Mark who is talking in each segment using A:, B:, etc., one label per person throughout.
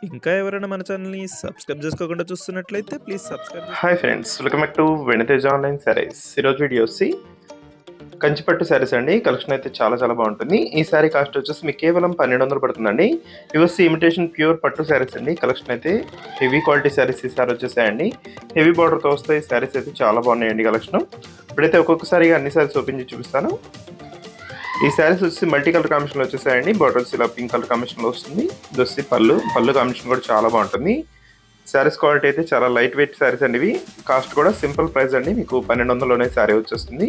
A: ఇంకా ఎవరైనా మన ఛానల్‌ని సబ్స్క్రైబ్ చేసుకోకుండా చూస్తున్నట్లయితే please subscribe
B: hi friends, welcome back to వెనితేజ్ online saris. ఈరోజు వీడియో వచ్చి కంచిపట్టు శారీస్ అండి. కలెక్షన్ అయితే చాలా బాగుంటుంది. ఈ శారీ కాస్ట్ వచ్చేసి మీకు కేవలం 1200 పడుతుందండి. ఇవి వచ్చి ఇమిటేషన్ ప్యూర్ పట్టు శారీస్ అండి. కలెక్షన్ అయితే హెవీ క్వాలిటీ శారీస్ ఈ సారీ వచ్చేసాయండి. హెవీ బార్డర్తో వస్తాయి. ఈ శారీస్ అయితే చాలా బాగున్నాయండి కలెక్షన్. ఇప్పుడైతే ఒక్కొక్కసారిగా అన్ని శారీస్ ఓపెన్ చేసి చూపిస్తాను. ఈ శారీస్ వచ్చి మల్టీ కలర్ కాంబినేషన్లో వచ్చేసాయండి. బార్డర్స్ ఇలా పింక్ కలర్ కాంబినేషన్లో వస్తుంది. ఇది వచ్చి పళ్ళు కాంబినేషన్ కూడా చాలా బాగుంటుంది. శారీస్ క్వాలిటీ అయితే చాలా లైట్ వెయిట్ శారీస్ అండి. ఇవి కాస్ట్ కూడా సింపుల్ ప్రైస్ అండి. మీకు 1200లోనే శారీ వచ్చేస్తుంది.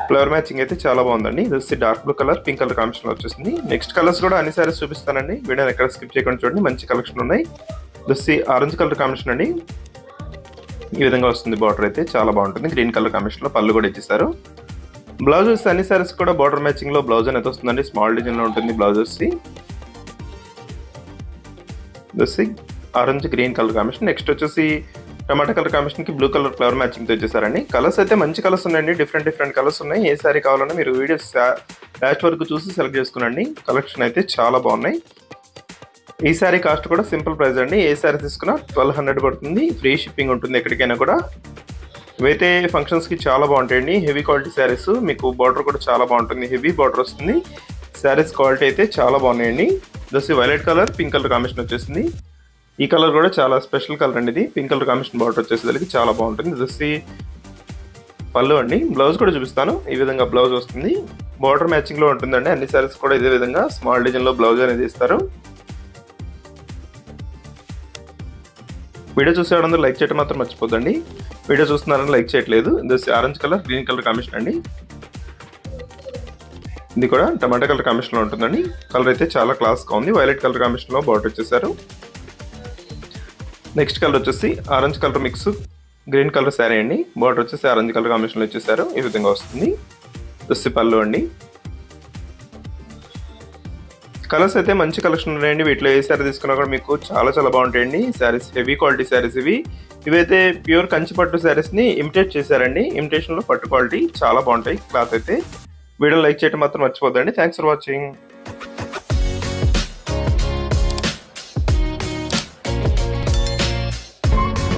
B: ఫ్లవర్ మ్యాచింగ్ అయితే చాలా బాగుందండి. ఇది వచ్చి dark blue colour pink colour కాంబినేషన్లో వచ్చేసింది. నెక్స్ట్ కలర్స్ కూడా అన్ని శారీస్ చూపిస్తానండి. వీడియోని ఎక్కడ స్కిప్ చేయకుండా చూడండి, మంచి కలెక్షన్ ఉన్నాయి. ఇది వచ్చి ఆరెంజ్ కలర్ కాంబినేషన్ అండి. ఈ విధంగా వస్తుంది. బార్డర్ అయితే చాలా బాగుంటుంది. గ్రీన్ కలర్ కాంబినేషన్లో పళ్ళు కూడా ఇచ్చేసారు. బ్లౌజ్ వచ్చి అన్ని శారీస్ కూడా బార్డర్ మ్యాచింగ్ లో బ్లౌజ్ అనేది వస్తుందండి. స్మాల్ డిజైన్ లో ఉంటుంది బ్లౌజ్ వచ్చి orange green colour combination. Next వచ్చేసి టమాటా కలర్ కాంబినేషన్ కి బ్లూ కలర్ ఫ్లవర్ మ్యాచింగ్ తో వచ్చేసారండి. కలర్స్ అయితే మంచి కలర్స్ ఉన్నాయండి. డిఫరెంట్ కలర్స్ ఉన్నాయి. ఏ శారీ కావాలన్నా మీరు వీడియోస్ లాస్ట్ వరకు చూసి సెలెక్ట్ చేసుకునండి. కలెక్షన్ అయితే చాలా బాగున్నాయి. ఈ శారీ కాస్ట్ కూడా సింపుల్ ప్రైస్ అండి. ఏ శారీ తీసుకున్నా 1200 పడుతుంది. ఫ్రీ షిప్పింగ్ ఉంటుంది ఎక్కడికైనా కూడా. ఇవైతే ఫంక్షన్స్కి చాలా బాగుంటాయండి. Heavy quality saris. మీకు బార్డర్ కూడా చాలా బాగుంటుంది. హెవీ బార్డర్ వస్తుంది. శారీస్ క్వాలిటీ అయితే చాలా బాగున్నాయండి. Just violet colour pink colour combination వచ్చేసింది. ఈ కలర్ కూడా చాలా స్పెషల్ కలర్ అండి. ఇది పింక్ కలర్ కాంబినేషన్ బార్డర్ వచ్చేసరికి చాలా బాగుంటుంది. జస్ట్ పళ్ళు అండి. బ్లౌజ్ కూడా చూపిస్తాను. ఈ విధంగా బ్లౌజ్ వస్తుంది. బార్డర్ మ్యాచింగ్ లో ఉంటుందండి. అన్ని శారీస్ కూడా ఇదే విధంగా స్మాల్ డిజైన్ లో బ్లౌజ్ అనేది ఇస్తారు. వీడియో చూసేవాళ్ళందరూ లైక్ చేయడం మాత్రం మర్చిపోద్దండి. వీడియో చూస్తున్నారని లైక్ చేయట్లేదు. ఇది orange colour green colour combination అండి. ఇది కూడా టమాటా కలర్ కాంబినేషన్ లో ఉంటుందండి. కలర్ అయితే చాలా క్లాస్ గా ఉంది. వైలెట్ కలర్ కాంబినేషన్ లో బార్డర్ వచ్చేసారు. నెక్స్ట్ కలర్ వచ్చేసి orange colour mix green colour sari అండి. బార్డర్ వచ్చేసి ఆరెంజ్ కలర్ కాంబినేషన్ లో వచ్చేసారు. ఈ విధంగా వస్తుంది. వచ్చి పళ్ళు అండి. కలర్స్ అయితే మంచి కలెక్షన్ ఉన్నాయండి. వీటిలో ఏ శారీ తీసుకున్నా కూడా మీకు చాలా బాగుంటాయండి. శారీస్ హెవీ క్వాలిటీ శారీస్ ఇవైతే ప్యూర్ కంచిపట్టు శారీస్ ని ఇమిటేట్ చేశారండి. ఇమిటేషన్ లో పట్టు క్వాలిటీ చాలా బాగుంటాయి. క్లాత్ అయితే వీడియో లైక్ చేయడం మాత్రం మర్చిపోద్దండి. Thanks for watching.